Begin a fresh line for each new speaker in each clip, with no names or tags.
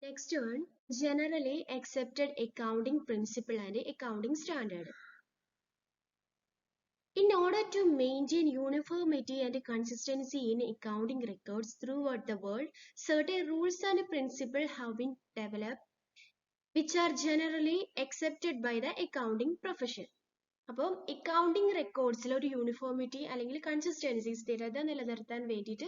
Next one, generally accepted accounting principle and accounting standard. In order to maintain uniformity and consistency in accounting records throughout the world, certain rules and principles have been developed which are generally accepted by the accounting profession. അപ്പോൾ accounting റെക്കോർഡ്സിൽ ഒരു uniformity അല്ലെങ്കിൽ consistency സ്ഥിരത നിലനിർത്താൻ വേണ്ടിയിട്ട്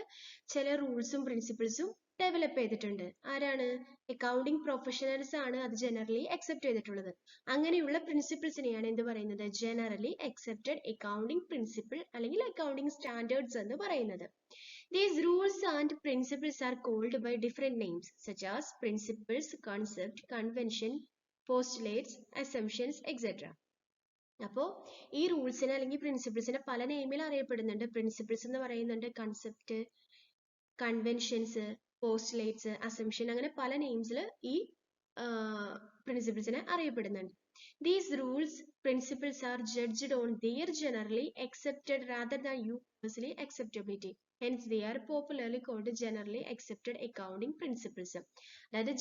ചില റൂൾസും പ്രിൻസിപ്പിൾസും develop ചെയ്തിട്ടുണ്ട്. ആരാണ്? Accounting professionals ആണ് അത് ജനറലി അക്സെപ്റ്റ് ചെയ്തിട്ടുള്ളത്. അങ്ങനെയുള്ള പ്രിൻസിപ്പിൾസിനെയാണ് എന്ത് പറയുന്നത്? ജനറലി അക്സെപ്റ്റഡ് അക്കൗണ്ടിങ് പ്രിൻസിപ്പിൾ അല്ലെങ്കിൽ അക്കൗണ്ടിങ് സ്റ്റാൻഡേർഡ്സ് എന്ന് പറയുന്നത്. These rules and principles are called by different names such as principles, concept, convention, postulates, assumptions, etc. അപ്പോൾ ഈ റൂൾസിനെ അല്ലെങ്കിൽ പ്രിൻസിപ്പിൾസിനെ പല നെയിമിൽ അറിയപ്പെടുന്നുണ്ട്. പ്രിൻസിപ്പിൾസ് എന്ന് പറയുന്നുണ്ട്, കൺസെപ്റ്റ്, കൺവെൻഷൻസ്, പോസ്റ്റുലേറ്റ്സ്, അസംഷൻ, അങ്ങനെ പല നെയിംസിൽ ഈ പ്രിൻസിപ്പിൾസിനെ അറിയപ്പെടുന്നുണ്ട്. These rules, principles are judged on their generally accepted rather than universally acceptability. Hence, they are popularly called generally accepted accounting principles. അതായത്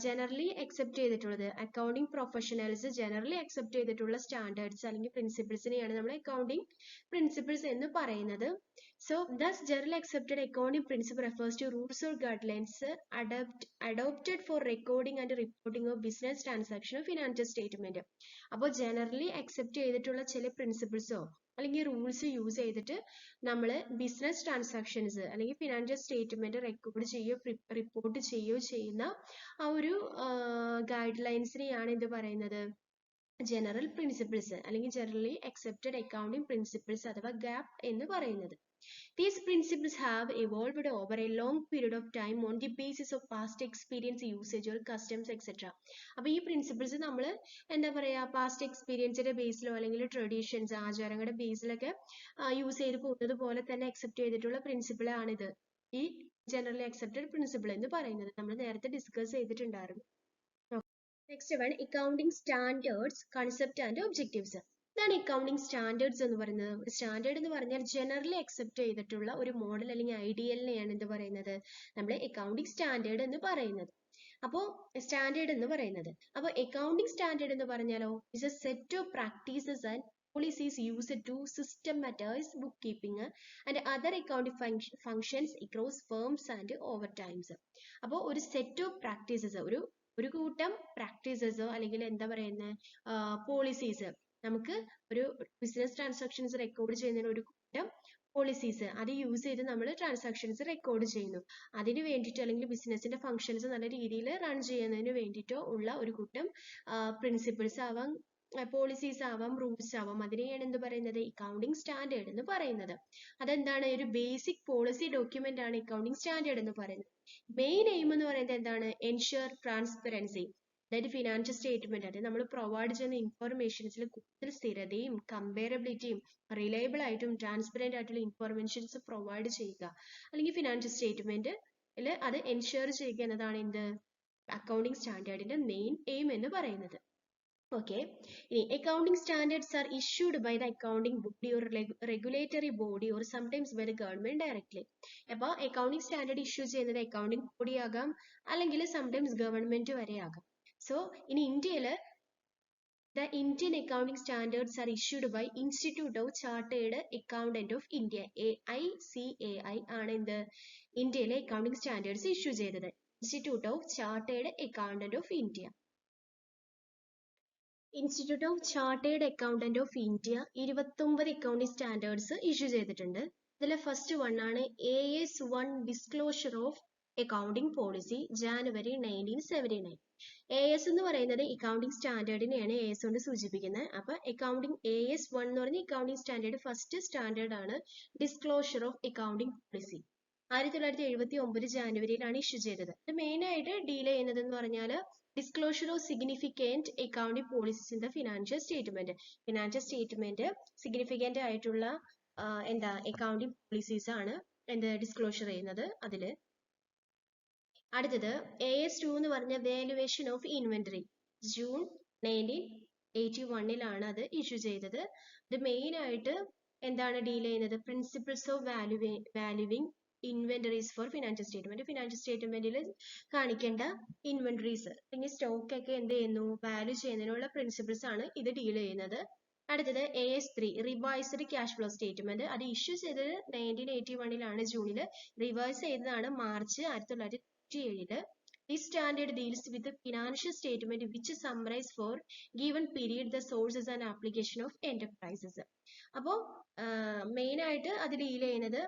ജനറലി അക്സെപ്റ്റ് ചെയ്തിട്ടുള്ളത്, അക്കൗണ്ടിങ് പ്രൊഫഷണൽസ് ജനറലി അക്സെപ്റ്റ് ചെയ്തിട്ടുള്ള standards അല്ലെങ്കിൽ പ്രിൻസിപ്പിൾസിനെയാണ് നമ്മൾ accounting principles എന്ന് പറയുന്നത്. So, thus generally accepted accounting principle refers to rules or guidelines adopted for recording and reporting of business transaction or financial statement. അപ്പോൾ generally accept ചെയ്തിട്ടുള്ള ചില പ്രിൻസിപ്പിൾസോ അല്ലെങ്കിൽ rules use ചെയ്തിട്ട് നമ്മൾ ബിസിനസ് ട്രാൻസാക്ഷൻസ് അല്ലെങ്കിൽ ഫിനാൻഷ്യൽ സ്റ്റേറ്റ്മെന്റ് റെക്കോർഡ് ചെയ്യുകയോ report ചെയ്യുകയോ ചെയ്യുന്ന ആ ഒരു ഗൈഡ് ലൈൻസിനെയാണ് എന്ത് പറയുന്നത്? ജനറൽ പ്രിൻസിപ്പിൾസ് അല്ലെങ്കിൽ ജനറലി അക്സെപ്റ്റഡ് അക്കൗണ്ടിംഗ് പ്രിൻസിപ്പിൾസ് അഥവാ ഗാപ്പ് എന്ന് പറയുന്നത്. These principles have evolved over a long period of time on the basis of past experience, usage or customs, etc. അപ്പോൾ ഈ പ്രിൻസിപ്പിൾസ് നമ്മൾ എന്താ പറയുക, പാസ്റ്റ് എക്സ്പീരിയൻസിന്റെ ബേസിലോ അല്ലെങ്കിൽ ട്രഡീഷൻസ്, ആചാരങ്ങളുടെ ബേസിലൊക്കെ യൂസ് ചെയ്ത് പോകുന്നത് പോലെ തന്നെ അക്സെപ്റ്റ് ചെയ്തിട്ടുള്ള പ്രിൻസിപ്പിൾ ആണിത്, ഈ ജനറലി അക്സെപ്റ്റഡ് പ്രിൻസിപ്പിൾ എന്ന് പറയുന്നത്. നമ്മൾ നേരത്തെ ഡിസ്കസ് ചെയ്തിട്ടുണ്ടായിരുന്നു. Next one, accounting standards, concept and objectives. ഇതാണ് അക്കൗണ്ടിംഗ് സ്റ്റാൻഡേർഡ്സ് എന്ന് പറയുന്നത്. സ്റ്റാൻഡേർഡ് എന്ന് പറഞ്ഞാൽ ജനറലി അക്സെപ്റ്റ് ചെയ്തിട്ടുള്ള ഒരു മോഡൽ അല്ലെങ്കിൽ ഐഡിയലിനെയാണ് എന്ത് പറയുന്നത്? നമ്മൾ അക്കൗണ്ടിംഗ് സ്റ്റാൻഡേർഡ് എന്ന് പറയുന്നത്. അപ്പോൾ സ്റ്റാൻഡേർഡ് എന്ന് പറയുന്നത്, അപ്പോൾ അക്കൗണ്ടിംഗ് സ്റ്റാൻഡേർഡ് എന്ന് പറഞ്ഞാലോ, is A set of practices and policies used to systematize bookkeeping and other accounting functions across firms and over times. അപ്പോൾ ഒരു സെറ്റ് ഓഫ് പ്രാക്ടീസസ്, ഒരു കൂട്ടം പ്രാക്ടീസസോ അല്ലെങ്കിൽ എന്താ പറയുന്നത് പോളിസീസ്, നമുക്ക് ഒരു ബിസിനസ് ട്രാൻസാക്ഷൻസ് റെക്കോർഡ് ചെയ്യുന്നതിന് ഒരു കൂട്ടം പോളിസീസ് അത് യൂസ് ചെയ്ത് നമ്മൾ ട്രാൻസാക്ഷൻസ് റെക്കോർഡ് ചെയ്യുന്നു. അതിന് വേണ്ടിയിട്ട് അല്ലെങ്കിൽ ബിസിനസിന്റെ ഫംഗ്ഷൻസ് നല്ല രീതിയിൽ റൺ ചെയ്യുന്നതിന് വേണ്ടിയിട്ടോ ഉള്ള ഒരു കൂട്ടം പ്രിൻസിപ്പിൾസ് ആവാം, പോളിസീസ് ആവാം, റൂൾസ് ആവാം. അതിനെയാണ് എന്ത് പറയുന്നത്? അക്കൗണ്ടിംഗ് സ്റ്റാൻഡേർഡ് എന്ന് പറയുന്നത്. അതെന്താണ്? ഒരു ബേസിക് പോളിസി ഡോക്യുമെന്റ് ആണ് അക്കൗണ്ടിംഗ് സ്റ്റാൻഡേർഡ് എന്ന് പറയുന്നത്. മെയിൻ എയിം എന്ന് പറയുന്നത് എന്താണ്? എൻഷുർ ട്രാൻസ്പെറൻസി, അതായത് ഫിനാൻഷ്യൽ സ്റ്റേറ്റ്മെന്റ്, അതായത് നമ്മൾ പ്രൊവൈഡ് ചെയ്യുന്ന ഇൻഫോർമേഷൻസിൽ കൂടുതൽ സ്ഥിരതയും കമ്പാരബിലിറ്റിയും റിലയബിൾ ആയിട്ടും ട്രാൻസ്പെറന്റ് ആയിട്ടുള്ള ഇൻഫോർമേഷൻസ് പ്രൊവൈഡ് ചെയ്യുക, അല്ലെങ്കിൽ ഫിനാൻഷ്യൽ സ്റ്റേറ്റ്മെന്റിൽ അത് എൻഷുർ ചെയ്യുക എന്നതാണ് എന്ത്? അക്കൗണ്ടിംഗ് സ്റ്റാൻഡേർഡിന്റെ മെയിൻ എയിം എന്ന് പറയുന്നത്. Okay, accounting standards are issued by the accounting body or regulatory body or sometimes by the government directly. അപ്പോൾ അക്കൗണ്ടിംഗ് സ്റ്റാൻഡേർഡ് ഇഷ്യൂ ചെയ്യുന്നത് അക്കൗണ്ടിംഗ് ബോഡി ആകാം, അല്ലെങ്കിൽ സംടൈംസ് ഗവൺമെന്റ് വരെ ആകാം. സോ ഇനി ഇന്ത്യയിൽ the Indian accounting standards are issued by Institute of Chartered Accountant of India, AICAI ആണ് എന്ത്? ഇന്ത്യയിലെ അക്കൗണ്ടിംഗ് സ്റ്റാൻഡേർഡ്സ് ഇഷ്യൂ ചെയ്തത്. Institute of chartered accountant of India. Institute of chartered accountant of India 29 accounting standards issue ചെയ്തിട്ടുണ്ട്. ഇതിലെ first one ആണ് AS1 disclosure of accounting policy, January 1979. AS എന്ന് പറയുന്നത് accounting സ്റ്റാൻഡേർഡിനെയാണ് AS കൊണ്ട് സൂചിപ്പിക്കുന്നത്. അപ്പൊ അക്കൗണ്ടിംഗ് AS1 എന്ന് പറഞ്ഞ അക്കൗണ്ടിംഗ് സ്റ്റാൻഡേർഡ് ഫസ്റ്റ് സ്റ്റാൻഡേർഡ് ആണ് ഡിസ്ക്ലോഷർ ഓഫ് അക്കൗണ്ടിംഗ് പോളിസി. 1979 ജാനുവരിയിലാണ് ഇഷ്യൂ ചെയ്തത്. ഇത് മെയിൻ ആയിട്ട് ഡീൽ ചെയ്യുന്നത് എന്ന് പറഞ്ഞാൽ disclosure of significant accounting policies in the financial statement. Financial statement significant ആയിട്ടുള്ള എന്താ അക്കൗണ്ടിംഗ് പോളിസീസ് ആണ് എന്ത് ഡിസ്ക്ലോഷർ ചെയ്യുന്നത് അതില്. അടുത്തത് AS2 എന്ന് പറഞ്ഞ വാല്യുവേഷൻ ഓഫ് ഇൻവെന്ററി, ജൂൺ 1981 അത് ഇഷ്യൂ ചെയ്തത്. ഇത് മെയിൻ ആയിട്ട് എന്താണ് ഡീൽ ചെയ്യുന്നത്? Principles of valuing inventories for financial statement. Financial സ്റ്റേറ്റ്മെന്റിൽ കാണിക്കേണ്ട ഇൻവെന്ററീസ് അല്ലെങ്കിൽ സ്റ്റോക്ക് ഒക്കെ എന്ത് ചെയ്യുന്നു, വാല്യൂ ചെയ്യുന്നതിനുള്ള പ്രിൻസിപ്പിൾസ് ആണ് ഇത് ഡീൽ ചെയ്യുന്നത്. അടുത്തത് AS3 revised cash flow statement. അത് ഇഷ്യൂ ചെയ്തത് 1981 ജൂണിൽ, റിവൈസ് ചെയ്തതാണ് March 1997. This standard deals with the financial statement which summarize for given period the sources and application of enterprises. അപ്പോൾ മെയിൻ ആയിട്ട് അത് ഡീൽ ചെയ്യുന്നത്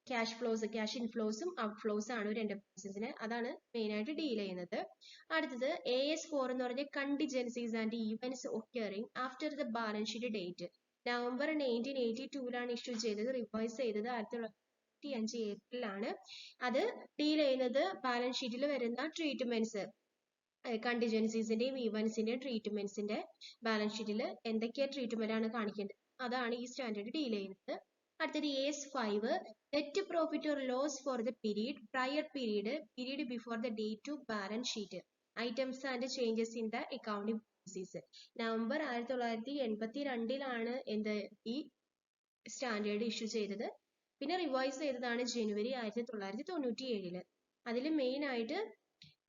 ക്യാഷ് ഫ്ലോസ്, ക്യാഷ് ഇൻഫ്ലോസും ഔട്ട്ഫ്ലോസും ആണ് ഒരു എന്റർപ്രൈസസിന്. അതാണ് മെയിൻ ആയിട്ട് ഡീൽ ചെയ്യുന്നത്. അടുത്തത് AS4 എന്ന് പറഞ്ഞ contingencies and events occurring after the balance sheet date. November 1982 issue ചെയ്തത്, റിവൈസ് ചെയ്തത് 1995 ഏപ്രിലാണ്. അത് ഡീൽ ചെയ്യുന്നത് ബാലൻസ് ഷീറ്റിൽ വരുന്ന ട്രീറ്റ്മെന്റ്സ്, കണ്ടിജൻസീസിന്റെയും ഈവൻസിന്റെയും ട്രീറ്റ്മെന്റ്സിന്റെ ബാലൻസ് ഷീറ്റിൽ എന്തൊക്കെ ട്രീറ്റ്മെന്റ് ആണ് കാണിക്കേണ്ടത് അതാണ് ഈ സ്റ്റാൻഡേർഡ് ഡീൽ ചെയ്യുന്നത്. അടുത്തത് AS5 net profit or loss for the period prior period before the date of balance sheet items and changes in the accounting policies. November 1982 എന്ത് ഈ സ്റ്റാൻഡേർഡ് ഇഷ്യൂ ചെയ്തത്. പിന്നെ റിവൈസ് ചെയ്തതാണ് ജനുവരി 1997. അതിൽ മെയിൻ ആയിട്ട്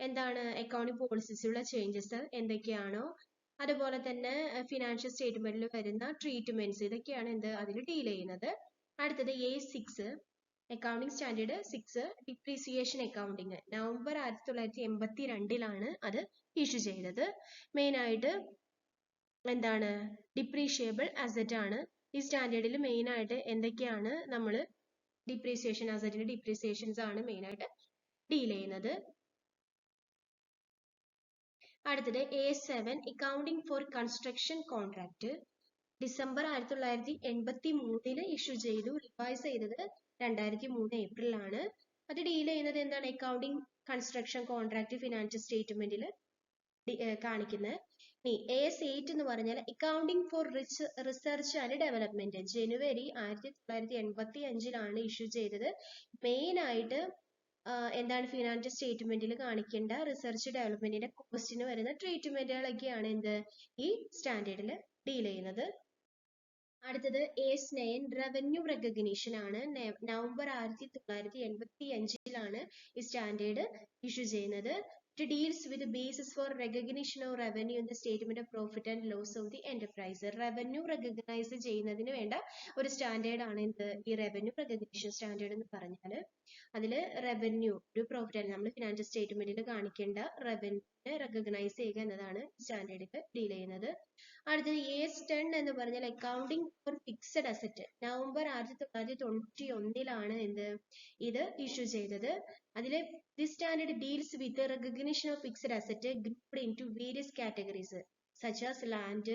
എന്താണ് അക്കൗണ്ടിംഗ് പോളിസീസിലുള്ള ചേഞ്ചസ് എന്തൊക്കെയാണോ, അതുപോലെ തന്നെ ഫിനാൻഷ്യൽ സ്റ്റേറ്റ്മെന്റിൽ വരുന്ന ട്രീറ്റ്മെന്റ്സ്, ഇതൊക്കെയാണ് എന്ത് അതിൽ ഡീൽ ചെയ്യുന്നത്. അടുത്തത് A6 accounting standard 6 depreciation accounting. November 1982 അത് ഇഷ്യൂ ചെയ്തത്. മെയിൻ ആയിട്ട് എന്താണ് ഡിപ്രീഷിയബിൾ അസറ്റ് ആണ്. ഈ സ്റ്റാൻഡേർഡിൽ മെയിൻ ആയിട്ട് എന്തൊക്കെയാണ് നമ്മൾ ഡിപ്രീസിയേഷൻ, അസറ്റിന്റെ ഡിപ്രീസിയേഷൻസ് ആണ് മെയിൻ ആയിട്ട് ഡീൽ ചെയ്യുന്നത്. അടുത്തത് A7 accounting four construction contract. December 1983 issue ചെയ്തു, റിവൈസ് ചെയ്തത് 2003 ഏപ്രിലാണ്. അത് ഡീൽ ചെയ്യുന്നത് എന്താണ്, അക്കൗണ്ടിംഗ് കൺസ്ട്രക്ഷൻ കോൺട്രാക്ട് ഫിനാൻഷ്യൽ സ്റ്റേറ്റ്മെന്റിൽ കാണിക്കുന്നത്. AS8 എന്ന് പറഞ്ഞാൽ accounting for research and development. January 1985 issue ചെയ്തത്. മെയിൻ ആയിട്ട് എന്താണ് ഫിനാൻഷ്യൽ സ്റ്റേറ്റ്മെന്റിൽ കാണിക്കേണ്ട റിസർച്ച് ഡെവലപ്മെന്റിന്റെ കോസ്റ്റിന് വരുന്ന ട്രീറ്റ്മെന്റുകളൊക്കെയാണ് എന്ത് ഈ സ്റ്റാൻഡേർഡിൽ ഡീൽ ചെയ്യുന്നത്. അടുത്തത് AS9 റവന്യൂ റെക്കഗ്നീഷൻ ആണ്. നവംബർ 1985 ഈ സ്റ്റാൻഡേർഡ് ഇഷ്യൂ ചെയ്യുന്നത്. It deals with the basis for recognition of revenue in the statement of profit and loss of the enterprise. Revenue recognize ചെയ്യുന്നതിന് വേണ്ട ഒരു സ്റ്റാൻഡേർഡ് ആണ് എന്ത് ഈ റവന്യൂ റെക്കഗ്നീഷൻ സ്റ്റാൻഡേർഡ് എന്ന് പറഞ്ഞാൽ. അതിൽ റവന്യൂ ഒരു പ്രോഫിറ്റ് ആണ്, നമ്മൾ ഫിനാൻഷ്യൽ സ്റ്റേറ്റ്മെന്റിൽ കാണിക്കേണ്ട റവന്യൂ റെക്കഗ്നൈസ് ചെയ്യുക എന്നതാണ് സ്റ്റാൻഡേർഡിൽ ഡീൽ ചെയ്യുന്നത്. അടുത്തത് AS10 എന്ന് പറഞ്ഞാൽ accounting four fixed asset. November 1991 എന്ത് ഇത് ഇഷ്യൂ ചെയ്തത്. അതിൽ this standard deals with the recognition of fixed asset grouped into various categories such as land,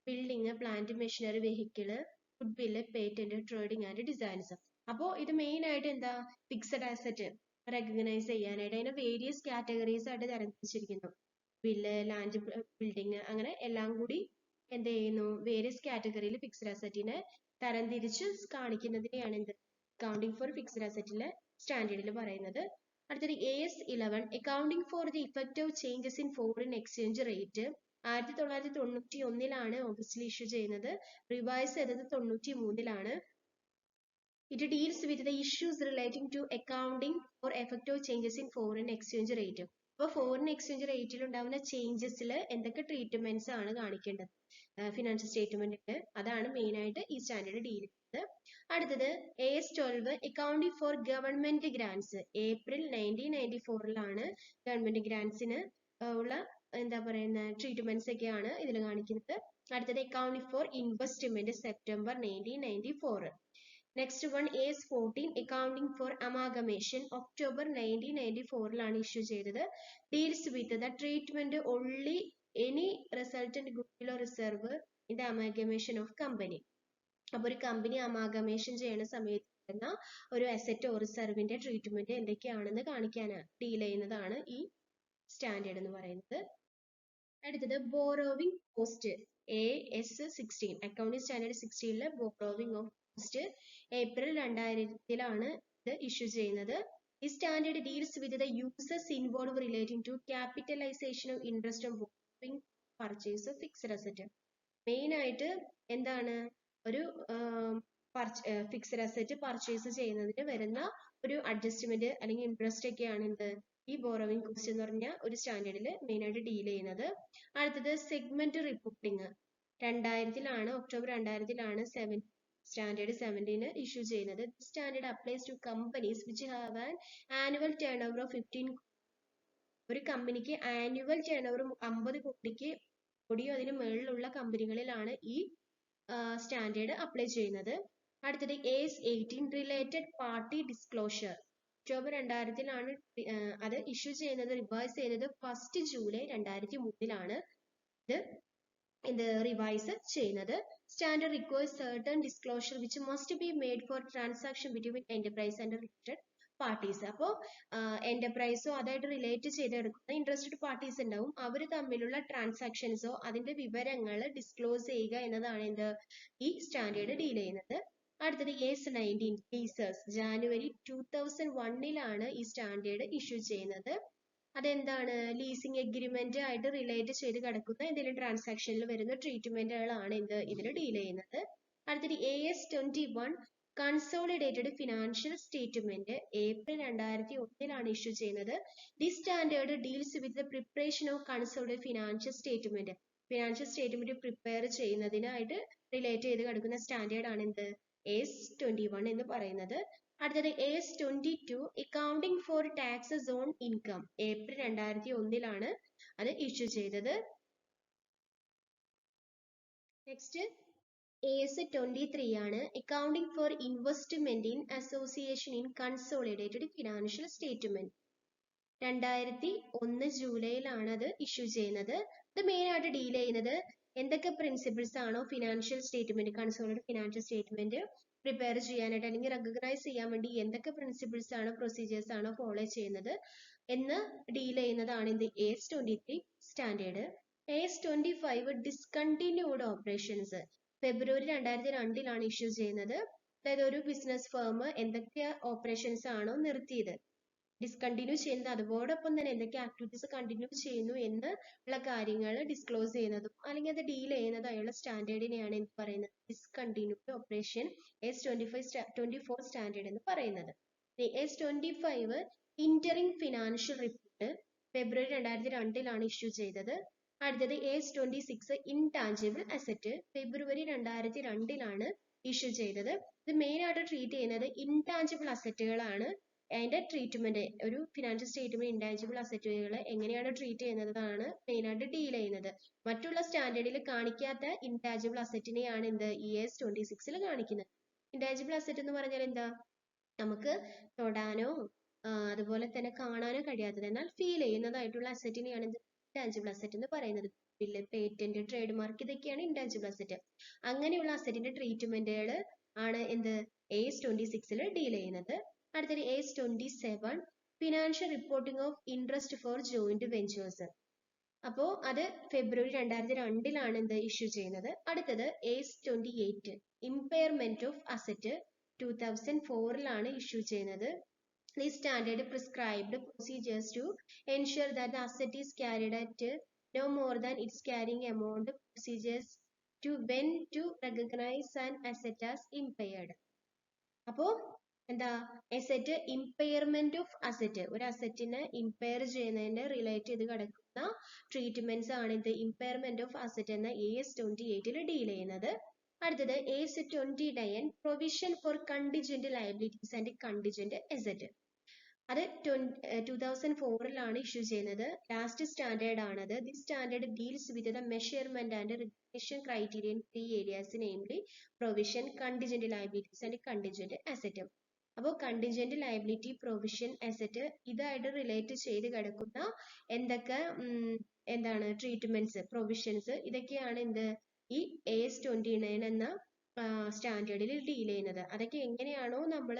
building, plant, machinery, vehicle, goodwill, patent, trading and designs. അപ്പോൾ ഇത് main ആയിട്ട് എന്താ fixed asset recognise ചെയ്യാനായിട്ട് അതിനെ വേരിയസ് കാറ്റഗറീസ് ആയിട്ട് തരംതിരിച്ചിരിക്കുന്നു. വില്ല്, land, building, അങ്ങനെ എല്ലാം കൂടി എന്ത് ചെയ്യുന്നു വേരിയസ് കാറ്റഗറിയിൽ ഫിക്സഡ് അസറ്റിനെ തരംതിരിച്ച് കാണിക്കുന്നതിനെയാണ് എന്ത് അക്കൗണ്ടിംഗ് ഫോർ ഫിക്സഡ് അസറ്റിലെ സ്റ്റാൻഡേർഡിൽ പറയുന്നത്. അടുത്തത് AS11 accounting for the effect of changes in foreign exchange rate. 1991 ഓഗസ്റ്റിൽ ഇഷ്യൂ ചെയ്യുന്നത്, റിവൈസ് ചെയ്തത് 93. It deals with the issues relating to accounting for effect of changes in foreign exchange rate. അപ്പോൾ foreign exchange റേറ്റിൽ ഉണ്ടാവുന്ന ചേഞ്ചസിൽ എന്തൊക്കെ treatments ആണ് കാണിക്കേണ്ടത് financial സ്റ്റേറ്റ്മെന്റിൽ, അതാണ് മെയിൻ ആയിട്ട് ഈ സ്റ്റാൻഡേർഡ് ഡീൽ ചെയ്യുന്നത്. അടുത്തത് AS12 accounting for government grants. April 1994 government ഗ്രാൻസിന് ഉള്ള എന്താ പറയുന്ന ട്രീറ്റ്മെന്റ്സ് ഒക്കെയാണ് ഇതിൽ കാണിക്കുന്നത്. അടുത്തത് accounting for investment, September 1994. Next one AS14 accounting for amalgamation. October 1994 issue ചെയ്തത്. Deals with the treatment only any resultant goodwill or reserve in the amalgamation of company. അപ്പോൾ ഒരു കമ്പനി അമാഗമേഷൻ ചെയ്യുന്ന സമയത്ത് വരുന്ന ഒരു അസറ്റ് ഓർ റിസർവിന്റെ ട്രീറ്റ്മെന്റ് എന്തൊക്കെയാണെന്ന് കാണിക്കാനാണ് deal ചെയ്യുന്നതാണ് ഈ സ്റ്റാൻഡേർഡ് എന്ന് പറയുന്നത്. അടുത്തത് borrowing cost. AS16 accounting standard 16 borrowing of cost. April 2000 ഇത് ഇഷ്യൂ ചെയ്യുന്നത്. ഈ standard deals with the users involve relating to capitalisation of interest of borrowing purchase of fixed asset. Main ആയിട്ട് എന്താണ് ഒരു ഫിക്സഡ് അസറ്റ് പർച്ചേസ് ചെയ്യുന്നതിന് വരുന്ന ഒരു adjustment അല്ലെങ്കിൽ ഇൻട്രസ്റ്റ് ഒക്കെയാണ് എന്ത് ഈ ബോറോവിംഗ് കോസ്റ്റ് എന്ന് പറഞ്ഞ ഒരു സ്റ്റാൻഡേർഡിൽ മെയിൻ ആയിട്ട് ഡീൽ ചെയ്യുന്നത്. അടുത്തത് segment reporting. October 2000 standard 17 issue ചെയ്യുന്നത്. Standard applies to companies which have an annual turnover of 15. ഒരു കമ്പനിക്ക് ആനുവൽ ടേൺ ഓവർ 50 കോടിയോ അതിന് മുകളിലുള്ള കമ്പനികളിലാണ് ഈ സ്റ്റാൻഡേർഡ് അപ്ലൈ ചെയ്യുന്നത്. അടുത്തത് AS18 related party disclosure. October 2000 അത് ഇഷ്യൂ ചെയ്യുന്നത്, റിവൈസ് ചെയ്യുന്നത് 1 ജൂലൈ 2003 ഇത് റിവൈസ് ചെയ്യുന്നത്. Standard requires certain disclosure which must be made for transaction between enterprise and related parties. അപ്പോൾ എന്റർപ്രൈസോ അതായിട്ട് റിലേറ്റ് ചെയ്തെടുക്കുന്ന ഇൻട്രസ്റ്റഡ് പാർട്ടീസ് ഉണ്ടാവും. അവർ തമ്മിലുള്ള ട്രാൻസാക്ഷൻസോ അതിന്റെ വിവരങ്ങൾ ഡിസ്ക്ലോസ് ചെയ്യുക എന്നതാണ് ഈ സ്റ്റാൻഡേർഡ് ഡീൽ ചെയ്യുന്നത്. അടുത്തത് AS19 ലീസേഴ്സ്. ജാനുവരി 2001 ഈ സ്റ്റാൻഡേർഡ് ഇഷ്യൂ ചെയ്യുന്നത്. അതെന്താണ്? ലീസിംഗ് എഗ്രിമെന്റ് ആയിട്ട് റിലേറ്റ് ചെയ്ത് കിടക്കുന്ന എന്തെങ്കിലും ട്രാൻസാക്ഷനിൽ വരുന്ന ട്രീറ്റ്മെന്റുകളാണ് ഇതിൽ ഡീൽ ചെയ്യുന്നത്. അടുത്തത് AS21 consolidated financial statement. April 2001 issue ചെയ്യുന്നത്. The standard deals with the preparation of consolidated financial statement. Financial statement prepare ചെയ്യുന്നതിനായിട്ട് റിലേറ്റ് ചെയ്ത് കിടക്കുന്ന സ്റ്റാൻഡേർഡ് ആണ് AS21 എന്ന് പറയുന്നത്. അടുത്തത് AS22 accounting for taxes on income. April 2001 അത് ഇഷ്യൂ ചെയ്തത്. നെക്സ്റ്റ് AS23 ആണ് accounting for investment in association in consolidated financial statement. 2001 ജൂലൈയിലാണ് അത് ഇഷ്യൂ ചെയ്യുന്നത്. ഇത് മെയിൻ ആയിട്ട് ഡീൽ ചെയ്യുന്നത് എന്തൊക്കെ പ്രിൻസിപ്പിൾസ് ആണോ financial statement, consolidated financial statement prepare ചെയ്യാനായിട്ട് അല്ലെങ്കിൽ റെക്കഗ്നൈസ് ചെയ്യാൻ വേണ്ടി എന്തൊക്കെ പ്രിൻസിപ്പിൾസ് ആണോ പ്രൊസീജിയേഴ്സ് ആണോ ഫോളോ ചെയ്യുന്നത് എന്ന് ഡീൽ ചെയ്യുന്നതാണ് AS23 standard. AS25 discontinued operations. February 2002 issue ചെയ്യുന്നത്. അതായത് ഒരു ബിസിനസ് ഫേം എന്തൊക്കെ ഓപ്പറേഷൻസ് ആണോ നിർത്തിയത്, ഡിസ്കണ്ടിന്യൂ ചെയ്യുന്നത്, അതോടൊപ്പം തന്നെ എന്തൊക്കെ ആക്ടിവിറ്റീസ് കണ്ടിന്യൂ ചെയ്യുന്നു എന്നുള്ള കാര്യങ്ങൾ ഡിസ്ക്ലോസ് ചെയ്യുന്നതും അല്ലെങ്കിൽ അത് ഡീൽ ചെയ്യുന്നതായുള്ള സ്റ്റാൻഡേർഡിനെയാണ് എന്ത് പറയുന്നത്? ഡിസ്കണ്ടിന്യൂഡ് ഓപ്പറേഷൻ AS24 സ്റ്റാൻഡേർഡ് എന്ന് പറയുന്നത്. AS25 interim financial report. February 2002 issue ചെയ്തത്. അടുത്തത് AS26 ഇൻടാഞ്ചിബിൾ അസറ്റ്. ഫെബ്രുവരി 2002 ഇഷ്യൂ ചെയ്തത്. ഇത് മെയിൻ ആയിട്ട് ട്രീറ്റ് ചെയ്യുന്നത് ഇൻടാഞ്ചിബിൾ അസറ്റുകളാണ്. അതിന്റെ ട്രീറ്റ്മെന്റ്, ഒരു ഫിനാൻഷ്യൽ സ്റ്റേറ്റ്മെന്റ് ഇൻടാഞ്ചിബിൾ അസറ്റുകൾ എങ്ങനെയാണ് ട്രീറ്റ് ചെയ്യുന്നതാണ് മെയിൻ ആയിട്ട് ഡീൽ ചെയ്യുന്നത്. മറ്റുള്ള സ്റ്റാൻഡേർഡിൽ കാണിക്കാത്ത ഇൻടാഞ്ചിബിൾ അസറ്റിനെയാണ് AS26 കാണിക്കുന്നത്. ഇൻടാഞ്ചിബിൾ അസറ്റ് എന്ന് പറഞ്ഞാൽ എന്താ? നമുക്ക് തൊടാനോ അതുപോലെ തന്നെ കാണാനോ കഴിയാത്തത് എന്നാൽ ഫീൽ ചെയ്യുന്നതായിട്ടുള്ള അസറ്റിനെയാണ് ഇൻടാഞ്ചിബിൾ അസറ്റ് എന്ന് പറയുന്നത്. ബില്ല്, പേറ്റന്റ്, ട്രേഡ് മാർക്ക്, ഇതൊക്കെയാണ് ഇൻടാഞ്ചിബിൾ അസറ്റ്. അങ്ങനെയുള്ള അസറ്റിന്റെ ട്രീറ്റ്മെന്റുകൾ ആണ് AS26 ഡീൽ ചെയ്യുന്നത്. അടുത്തത് AS27 financial reporting of interest four joint ventures. അപ്പോൾ അത് ഫെബ്രുവരി 2002 ഇഷ്യൂ ചെയ്യുന്നത്. അടുത്തത് AS28 impairment of asset. 2004 issue ചെയ്യുന്നത്. The standard prescribed procedures to ensure that the asset is carried at no more than its carrying amount. Procedures to when to recognize an asset as impaired. അപ്പോൾ എന്താ? Asset impairment of asset. ഒരു അസറ്റിനെ impair ചെയ്യുന്നതിന്റെ relate ചെയ്ത് കിടക്കുന്ന treatments ആണ് impairment of asset എന്ന AS28 deal ചെയ്യുന്നത്. അടുത്തത് AS29 provision for contingent liabilities and contingent asset. അത് 2004 ഇഷ്യൂ ചെയ്യുന്നത്. ലാസ്റ്റ് സ്റ്റാൻഡേർഡ് ആണത്. The standard deals with the measurement and recognition criteria in 3 areas, namely provision, contingent liabilities and contingent asset. അപ്പോൾ contingent liability, provision, asset ഇതായിട്ട് relate ചെയ്ത് കിടക്കുന്ന എന്തൊക്കെ treatments, provisions, ഇതൊക്കെയാണ് ഈ AS29 എന്ന സ്റ്റാൻഡേർഡിൽ ഡീൽ ചെയ്യുന്നത്. അതൊക്കെ എങ്ങനെയാണോ നമ്മൾ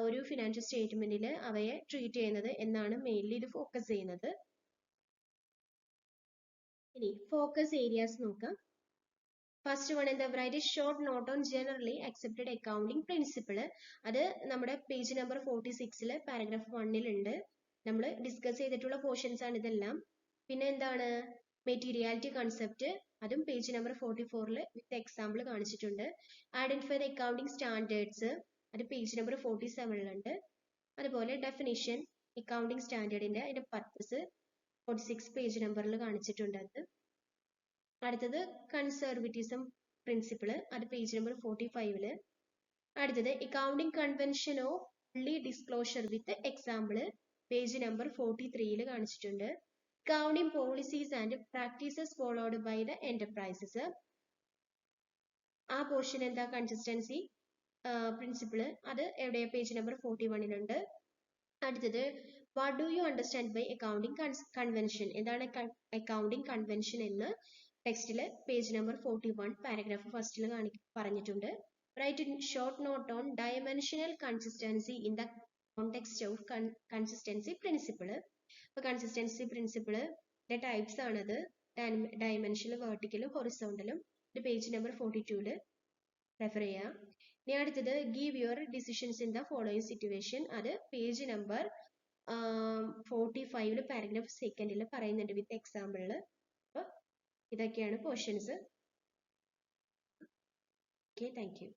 ഒരു ഫിനാൻഷ്യൽ സ്റ്റേറ്റ്മെന്റിൽ അവയെ ട്രീറ്റ് ചെയ്യുന്നത് എന്നാണ് മെയിൻലി ഇത് ഫോക്കസ് ചെയ്യുന്നത്. ഇനി ഫോക്കസ് ഏരിയാസ് നോക്കാം. First one write a short note on generally accepted accounting principle. അത് നമ്മുടെ പേജ് നമ്പർ 46 പാരഗ്രാഫ് 1 ഉണ്ട്. നമ്മൾ ഡിസ്കസ് ചെയ്തിട്ടുള്ള പോർഷൻസ് ആണ് ഇതെല്ലാം. പിന്നെ എന്താണ് മെറ്റീരിയാലിറ്റി കൺസെപ്റ്റ്, അതും പേജ് നമ്പർ 44 വിത്ത് എക്സാമ്പിൾ കാണിച്ചിട്ടുണ്ട്. ഐഡന്റിഫൈ ദ അക്കൗണ്ടിംഗ് സ്റ്റാൻഡേർഡ്സ്, അത് പേജ് നമ്പർ 47 ഉണ്ട്. അതുപോലെ ഡെഫിനിഷൻ അക്കൗണ്ടിങ് സ്റ്റാൻഡേർഡിന്റെ അതിന്റെ പർപ്പസ് 46 പേജ് നമ്പറിൽ കാണിച്ചിട്ടുണ്ട്. അടുത്തത് കൺസർവേറ്റിസം പ്രിൻസിപ്പിൾ, അത് പേജ് നമ്പർ 45. അടുത്തത് accounting convention of fully disclosure with example, page number 43 കാണിച്ചിട്ടുണ്ട്. Accounting policies and practices followed by the enterprises, ആ പോർഷൻ എന്താ, കൺസിസ്റ്റൻസി പ്രിൻസിപ്പിൾ, അത് എവിടെ, പേജ് നമ്പർ 41 അടുത്തത് what do you understand by accounting convention, എന്താണ് accounting convention എന്ന് ടെക്സ്റ്റിൽ page number 41 paragraph ഫസ്റ്റിൽ പറഞ്ഞിട്ടുണ്ട്. Write in short note on dimensional consistency in the context of consistency principle. അപ്പോൾ കൺസിസ്റ്റൻസി പ്രിൻസിപ്പിളിന്റെ ടൈപ്സ് ആണത്, ഡയമെൻഷണൽ, വെർട്ടിക്കലും ഹൊറിസോണ്ടലും. പേജ് നമ്പർ 42 റെഫർ ചെയ്യാം. ഇനി അടുത്തത് give your decisions in the following situation, അത് പേജ് നമ്പർ 45 പാരഗ്രാഫ് സെക്കൻഡിൽ പറയുന്നുണ്ട് വിത്ത് എക്സാമ്പിളിൽ. അപ്പോൾ ഇതൊക്കെയാണ് ക്വസ്റ്റ്യൻസ്. Okay, thank you.